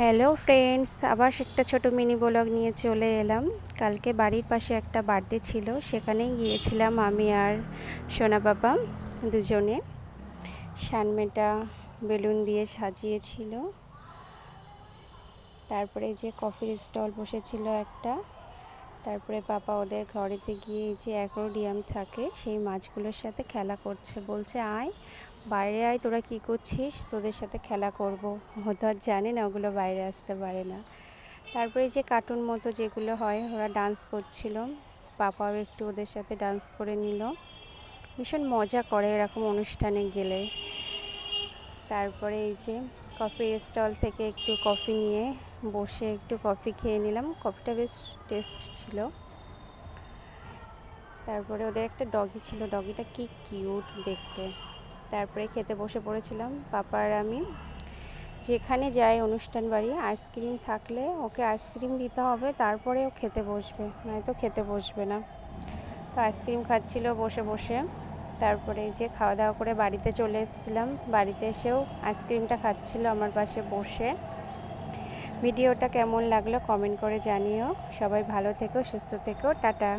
Hello friends, আবার একটা ছোট মিনি ব্লগ নিয়ে চলে এলাম। কালকে বাড়ির পাশে একটা বার্থডে ছিল, সেখানেই গিয়েছিলাম আমি আর সোনা বাবা দুজনে। সানমেটা বেলুন দিয়ে সাজিয়েছিল, তারপরে যে কফির স্টল বসেছিল একটা, তারপরে পাপা ওদের ঘরেতে গিয়ে যে অ্যাকোয়ারিয়াম থাকে সেই মাছগুলোর সাথে খেলা করছে। বলছে আয় বাইরে আয়, তোরা কি করছিস, তোদের সাথে খেলা করব। ও তো আর জানে না ওগুলো বাইরে আসতে পারে না। তারপরে যে কার্টুন মতো যেগুলো হয় ওরা ডান্স করছিল, পাপাও একটু ওদের সাথে ডান্স করে নিল। ভীষণ মজা করে এরকম অনুষ্ঠানে গেলে। তারপরে এই যে কফির স্টল থেকে একটু কফি নিয়ে বসে একটু কফি খেয়ে নিলাম। কফিটা বেশ টেস্ট ছিল। তারপরে ওদের একটা ডগি ছিল, ডগিটা কি কিউট দেখতে। তারপরে খেতে বসে পড়েছিলাম পাপা আর আমি। যেখানে যাই অনুষ্ঠান বাড়ি, আইসক্রিম থাকলে ওকে আইসক্রিম দিতে হবে, তারপরে ও খেতে বসবে, নয়তো খেতে বসবে না। তো আইসক্রিম খাচ্ছিল বসে বসে। তারপরে যে খাওয়া দাওয়া করে বাড়িতে চলে এসেছিলাম, বাড়িতে এসেও আইসক্রিমটা খাচ্ছিল আমার পাশে বসে। ভিডিওটা কেমন লাগলো কমেন্ট করে জানিও। সবাই ভালো থেকো, সুস্থ থেকো, টাটা।